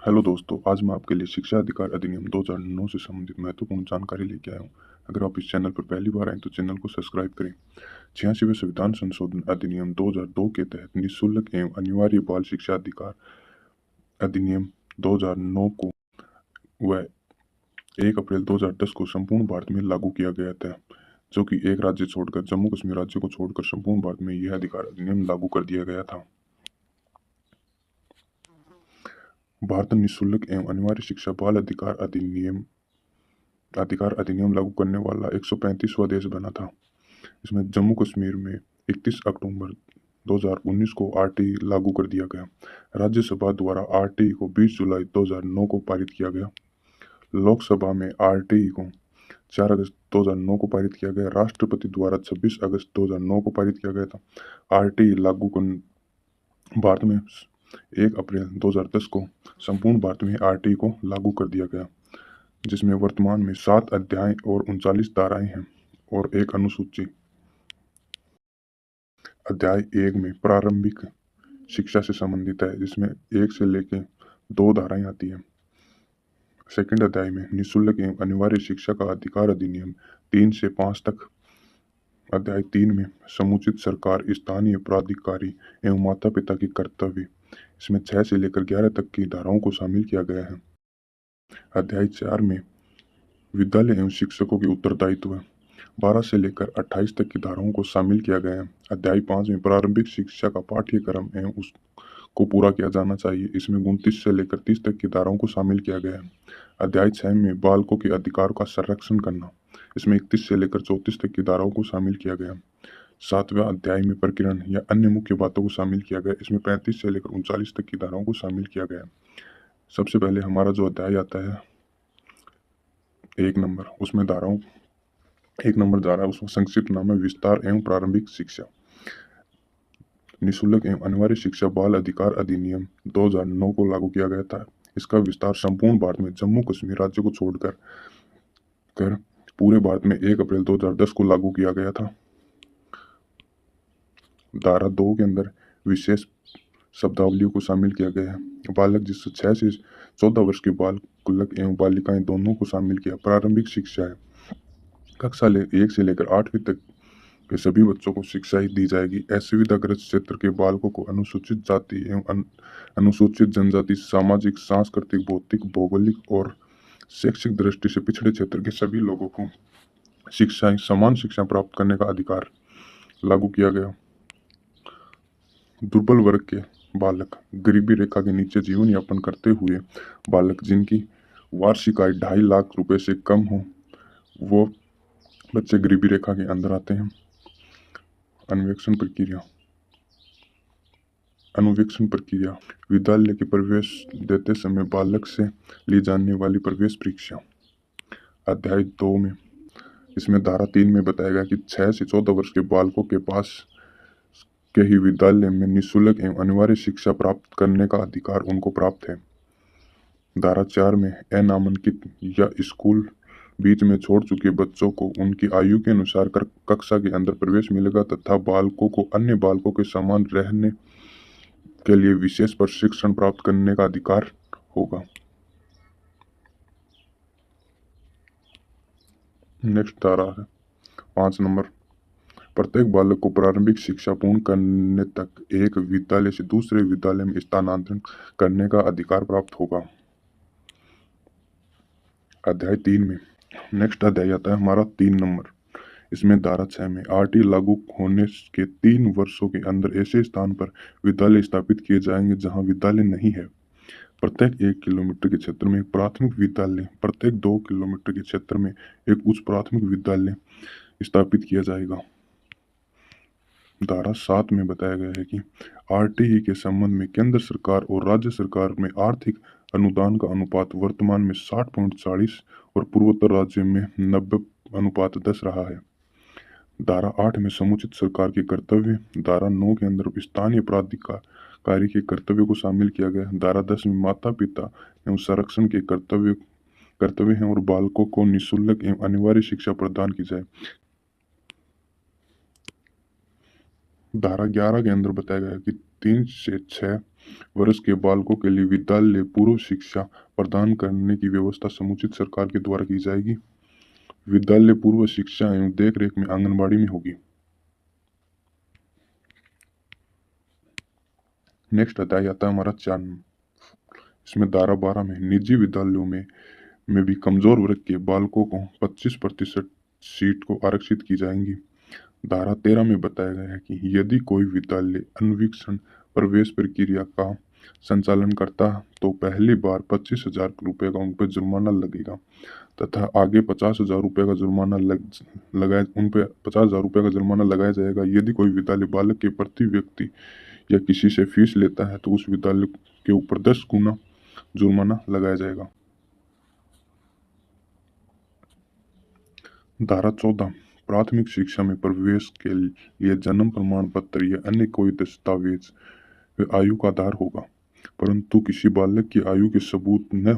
Hello दोस्तों, आज मैं आपके लिए शिक्षा अधिकार अधिनियम 2009 से संबंधित महत्वपूर्ण जानकारी लेके आया हूँ। अगर आप इस चैनल पर पहली बार आए तो चैनल को सब्सक्राइब करें। 86वें संविधान संशोधन अधिनियम 2002 के तहत निःशुल्क एवं अनिवार्य बाल शिक्षा अधिकार अधिनियम 2009 को व 1 अप्रैल 2010 को संपूर्ण भारत में लागू किया गया था, जो कि एक राज्य छोड़कर जम्मू कश्मीर राज्य को छोड़कर संपूर्ण भारत में यह अधिकार अधिनियम लागू कर दिया गया था। भारत निःशुल्क एवं अनिवार्य शिक्षा बाल अधिकार अधिनियम लागू करने वाला 135वां देश बना था। इसमें जम्मू कश्मीर में 31 अक्टूबर 2019 को आरटीई लागू कर दिया गया। राज्यसभा द्वारा आरटीई को 20 जुलाई 2009 को पारित किया गया। लोकसभा में आरटीई को 4 अगस्त 2009 को पारित किया गया। राष्ट्रपति द्वारा 26 अगस्त 2009 को पारित किया गया था। आरटीई लागू कर भारत में 1 अप्रैल 2010 को संपूर्ण भारत में आरटीई को लागू कर दिया गया, जिसमें वर्तमान में 7 अध्याय और 39 धाराएं हैं और एक अनुसूची। अध्याय 1 में प्रारंभिक शिक्षा से संबंधित है, जिसमें 1 से लेकर 2 धाराएं आती हैं। सेकंड अध्याय में निःशुल्क एवं अनिवार्य शिक्षा का अधिकार अधिनियम 3 से 5 तक। अध्याय 3 में समुचित सरकार, स्थानीय प्राधिकारी एवं माता पिता की कर्तव्य, इसमें 6 से लेकर 11 तक की धाराओं को शामिल किया गया है। अध्याय 4 में विद्यालय एवं शिक्षकों के उत्तरदायित्व, 12 से लेकर 28 तक की धाराओं को शामिल किया गया है। अध्याय 5 में प्रारंभिक शिक्षा का पाठ्यक्रम एवं उसको पूरा किया जाना चाहिए, इसमें 29 से लेकर 30 तक की धाराओं को शामिल किया गया है। अध्याय 6 में बालकों के अधिकारों का संरक्षण करना, इसमें 31 से लेकर 34 तक की धाराओं को शामिल किया गया। 7वें अध्याय में प्रकरण या अन्य मुख्य बातों को शामिल किया गया, इसमें 35 से लेकर 39 तक की धाराओं को शामिल किया गया। सबसे पहले हमारा जो अध्याय आता है 1 नंबर, उसमें धाराओं 1 नंबर धारा, उसका संक्षिप्त नाम है विस्तार एवं प्रारंभिक शिक्षा। निःशुल्क एवं अनिवार्य शिक्षा बाल अधिकार अधिनियम 2009 को लागू किया गया था। इसका विस्तार संपूर्ण भारत में जम्मू कश्मीर राज्य को छोड़कर पूरे भारत में 1 अप्रैल 2010 को लागू किया गया था। धारा 2 के अंदर विशेष शब्दावलियों को शामिल किया गया है। बालक, जिससे 6 से 14 वर्ष के बालक एवं बालिकाएं दोनों को शामिल किया। प्रारंभिक शिक्षा है, कक्षा 1 से लेकर 8वीं तक के सभी बच्चों को शिक्षा दी जाएगी। असुविधाग्रस्त क्षेत्र के बालकों को, अनुसूचित जाति एवं अनुसूचित जनजाति, सामाजिक, सांस्कृतिक, भौतिक, भौगोलिक और शैक्षिक दृष्टि से पिछड़े क्षेत्र के सभी लोगों को समान शिक्षा प्राप्त करने का अधिकार लागू किया गया। दुर्बल वर्ग के बालक, गरीबी रेखा के नीचे जीवन यापन करते हुए बालक, जिनकी वार्षिक आय 2.5 लाख रुपए से कम हो, वो बच्चे गरीबी रेखा के अंदर आते हैं। अनुवीक्षण प्रक्रिया, विद्यालय के प्रवेश देते समय बालक से ली जाने वाली प्रवेश परीक्षा। अध्याय 2 में, इसमें धारा 3 में बताया गया कि 6 से 14 वर्ष के बालकों के पास के ही विद्यालय में निःशुल्क एवं अनिवार्य शिक्षा प्राप्त करने का अधिकार उनको प्राप्त है। धारा 4 में अनामांकित या स्कूल बीच में छोड़ चुके बच्चों को उनकी आयु के अनुसार कक्षा के अंदर प्रवेश मिलेगा तथा बालकों को अन्य बालकों के समान रहने के लिए विशेष प्रशिक्षण प्राप्त करने का अधिकार होगा। नेक्स्ट धारा है 5 नंबर, प्रत्येक बालक को प्रारंभिक शिक्षा पूर्ण करने तक एक विद्यालय से दूसरे विद्यालय में स्थानांतरण करने का अधिकार प्राप्त होगा। अध्याय 3 में, नेक्स्ट अध्याय आता है हमारा 3 नंबर। इसमें धारा 6 में आरटी लागू होने के 3 वर्षों के अंदर ऐसे स्थान पर विद्यालय स्थापित किए जाएंगे जहां विद्यालय नहीं है। प्रत्येक 1 किलोमीटर के क्षेत्र में एक प्राथमिक विद्यालय, प्रत्येक 2 किलोमीटर के क्षेत्र में एक उच्च प्राथमिक विद्यालय स्थापित किया जाएगा। धारा 7 में बताया गया है कि आरटीई के संबंध में केंद्र सरकार और राज्य सरकार में आर्थिक अनुदान का अनुपात वर्तमान में 60.40 और पूर्वोत्तर राज्यों में 90:10 रहा है। धारा 8 में समुचित सरकार के कर्तव्य, धारा 9 के अंदर स्थानीय प्राधिकारी के कर्तव्य को शामिल किया गया। धारा 10 में माता पिता एवं संरक्षण के कर्तव्य हैं और बालकों को निःशुल्क एवं अनिवार्य शिक्षा प्रदान की जाए। धारा 11 के अंदर बताया गया कि 3 से 6 वर्ष के बालकों के लिए विद्यालय पूर्व शिक्षा प्रदान करने की व्यवस्था समुचित सरकार के द्वारा की जाएगी। विद्यालय पूर्व शिक्षा एवं देख रेख में आंगनबाड़ी में होगी। नेक्स्ट अध्याय आता है हमारा 4। इसमें धारा 12 में निजी विद्यालयों में भी कमजोर वर्ग के बालकों को 25% सीट को आरक्षित की जाएंगी। धारा 13 में बताया गया है कि यदि कोई विद्यालय अन्वीक्षण प्रवेश प्रक्रिया का संचालन करता है तो पहली बार 25,000 रुपये का उन पर जुर्माना लगेगा तथा आगे 50,000 रुपये का जुर्माना उन पर 50,000 रुपये का जुर्माना लगाया जाएगा। यदि कोई विद्यालय बालक के प्रति व्यक्ति या किसी से फीस लेता है तो उस विद्यालय के ऊपर 10 गुना जुर्माना लगाया जाएगा। धारा 14 प्राथमिक शिक्षा में प्रवेश के लिए जन्म प्रमाण पत्र या अन्य कोई दस्तावेज आयु का आधार होगा, परंतु किसी बालक की आयु के सबूत न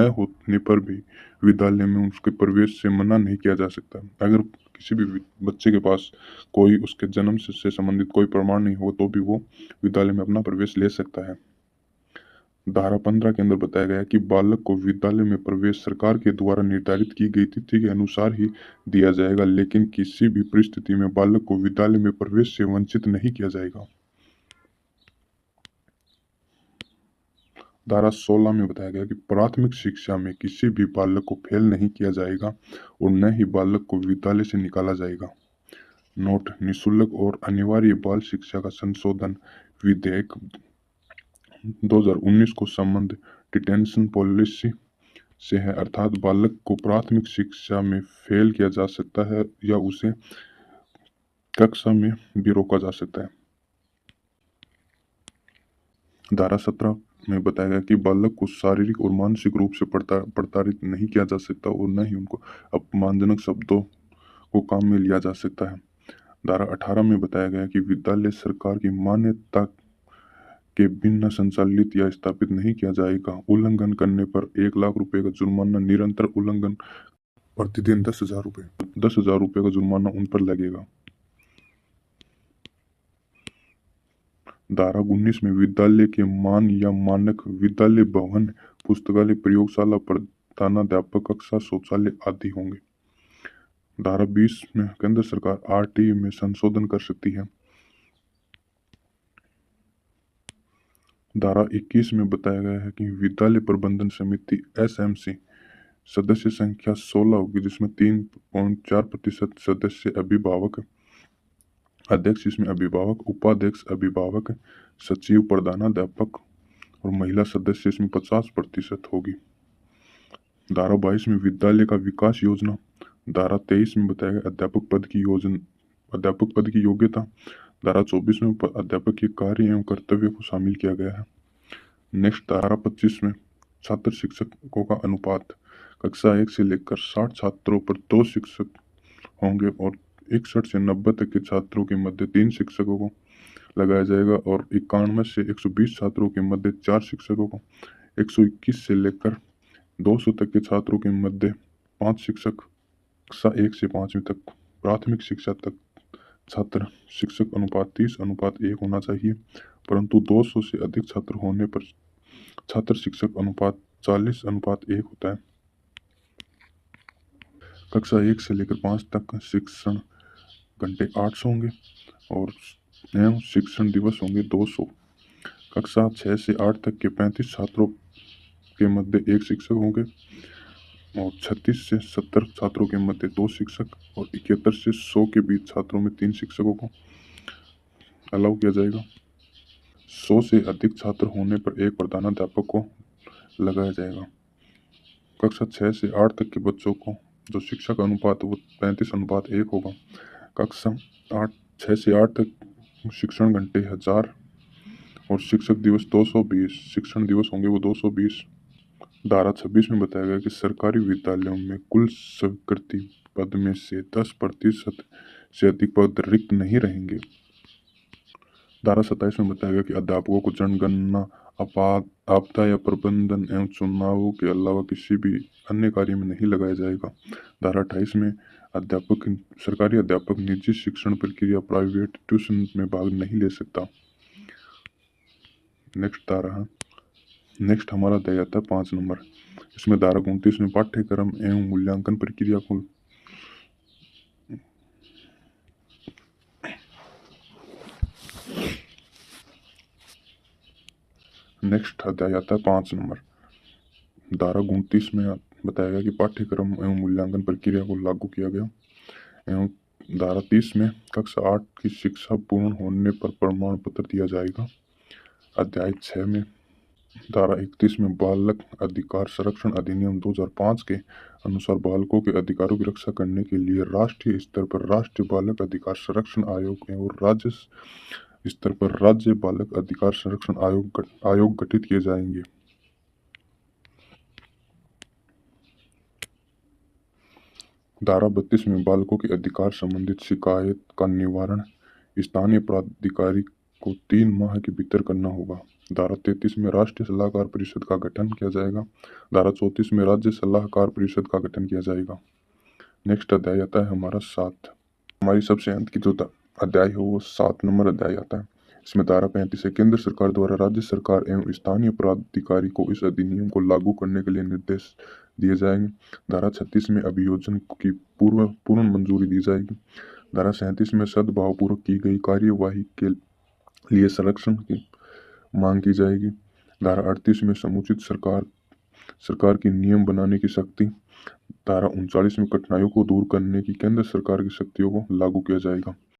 होने पर भी विद्यालय में उसके प्रवेश से मना नहीं किया जा सकता। अगर किसी भी बच्चे के पास कोई उसके जन्म से संबंधित कोई प्रमाण नहीं हो तो भी वो विद्यालय में अपना प्रवेश ले सकता है। धारा 15 के अंदर बताया गया कि बालक को विद्यालय में प्रवेश सरकार के द्वारा निर्धारित की गई तिथि के अनुसार ही दिया जाएगा, लेकिन किसी भी परिस्थिति में बालक को विद्यालय में प्रवेश से वंचित नहीं किया जाएगा। धारा 16 में बताया गया कि प्राथमिक शिक्षा में किसी भी बालक को फेल नहीं किया जाएगा और न ही बालक को विद्यालय से निकाला जाएगा। नोट: निःशुल्क और अनिवार्य बाल शिक्षा का संशोधन विधेयक 2019 को संबंध डिटेंशन पॉलिसी से है, अर्थात बालक को प्राथमिक शिक्षा में फेल किया जा सकता है या उसे कक्षा में भी रोका जा सकता है। धारा 17 में बताया गया कि बालक को शारीरिक और मानसिक रूप से प्रताड़ित नहीं किया जा सकता और न ही उनको अपमानजनक शब्दों को काम में लिया जा सकता है। धारा 18 में बताया गया कि विद्यालय सरकार की मान्यता के बिना संचालित या स्थापित नहीं किया जाएगा। उल्लंघन करने पर 1 लाख रुपए का जुर्माना, निरंतर उल्लंघन प्रतिदिन 10,000 रुपए का जुर्माना उन पर लगेगा। धारा 19 में विद्यालय के मान या मानक विद्यालय भवन, पुस्तकालय, प्रयोगशाला, प्रधानाध्यापक कक्षा, शौचालय आदि होंगे। धारा 20 में केंद्र सरकार आरटीई में संशोधन कर सकती है। धारा 21 में बताया गया है कि विद्यालय प्रबंधन समिति एसएमसी सदस्य संख्या 16 होगी, जिसमें 3.4% सदस्य अभिभावक, अध्यक्ष इसमें अभिभावक, उपाध्यक्ष अभिभावक, सचिव, प्रधानाध्यापक और महिला सदस्य इसमें 50% होगी। धारा 22 में विद्यालय का विकास योजना। धारा 23 में बताया गया अध्यापक पद की योग्यता। धारा 24 में अध्यापक के कार्य एवं कर्तव्य को शामिल किया गया है। नेक्स्ट धारा 25 में छात्र शिक्षकों का अनुपात। कक्षा 1 से लेकर 60 छात्रों पर 2 शिक्षक होंगे और 61 से 90 तक के छात्रों के मध्य 3 शिक्षकों को लगाया जाएगा और 91 से 120 छात्रों के मध्य 4 शिक्षकों को, 121 से लेकर 200 तक के छात्रों के मध्य 5 शिक्षक, कक्षा 1 से 5वीं तक प्राथमिक शिक्षा तक छात्र शिक्षक अनुपात 30:1 होना चाहिए, परंतु 200 से अधिक छात्र होने पर छात्र शिक्षक अनुपात 40:1 होता है। कक्षा 1 से लेकर 5 तक शिक्षण घंटे 800 होंगे और एवं शिक्षण दिवस होंगे 200। कक्षा 6 से 8 तक के 35 छात्रों के मध्य 1 शिक्षक होंगे और 36 से 70 छात्रों के मध्य 2 शिक्षक और 71 से 100 के बीच छात्रों में 3 शिक्षकों को अलाउ किया जाएगा। 100 से अधिक छात्र होने पर 1 प्रधानाध्यापक को लगाया जाएगा। कक्षा 6 से 8 तक के बच्चों को जो शिक्षा का अनुपात वो 35:1 होगा। कक्षा 6 से 8 तक शिक्षण घंटे 1000 और शिक्षक दिवस 220, शिक्षण दिवस होंगे वो 220। धारा 26 में बताया गया कि सरकारी विद्यालयों में कुल स्वीकृति पद में से 10% से अधिक पद रिक्त नहीं रहेंगे। धारा 27 में बताया गया कि अध्यापकों को जनगणना, आपदा या प्रबंधन एवं चुनावों के अलावा किसी भी अन्य कार्य में नहीं लगाया जाएगा। धारा 28 में सरकारी अध्यापक निजी शिक्षण प्रक्रिया प्राइवेट ट्यूशन में भाग नहीं ले सकता। नेक्स्ट हमारा अध्याय आता है 5 नंबर। इसमें धारा 29 में पाठ्यक्रम एवं मूल्यांकन प्रक्रिया को नेक्स्ट अध्याय आता है 5 नंबर। धारा 29 में बताया गया कि पाठ्यक्रम एवं मूल्यांकन प्रक्रिया को लागू किया गया एवं धारा 30 में कक्षा 8 की शिक्षा पूर्ण होने पर प्रमाण पत्र दिया जाएगा। अध्याय 6 में धारा 31 में बालक अधिकार संरक्षण अधिनियम 2005 के अनुसार बालकों के अधिकारों की रक्षा करने के लिए राष्ट्रीय स्तर पर राष्ट्रीय बालक अधिकार संरक्षण आयोग एवं राज्य स्तर पर राज्य बालक अधिकार संरक्षण आयोग गठित किए जाएंगे। धारा 32 में बालकों के अधिकार संबंधित शिकायत का निवारण स्थानीय प्राधिकारी को 3 माह के भीतर करना होगा। धारा 33 में राष्ट्रीय सलाहकार परिषद का गठन किया जाएगा। धारा 34 में राज्य सलाहकार परिषद का गठन किया जाएगा। नेक्स्ट अध्याय आता है हमारा 7। हमारी सबसे अंत की जो अध्याय है वो 7 नंबर अध्याय आता है। इसमें धारा 35 है केंद्र सरकार द्वारा राज्य सरकार एवं स्थानीय प्राधिकारी को इस अधिनियम को लागू करने के लिए निर्देश दिए जाएंगे। धारा 36 में अभियोजन की पूर्ण मंजूरी दी जाएगी। धारा 37 में सद्भावपूर्वक की गई कार्यवाही के लिए संरक्षण की मांग की जाएगी। धारा 38 में समुचित सरकार की नियम बनाने की शक्ति। धारा 39 में कठिनाइयों को दूर करने की केंद्र सरकार की शक्तियों को लागू किया जाएगा।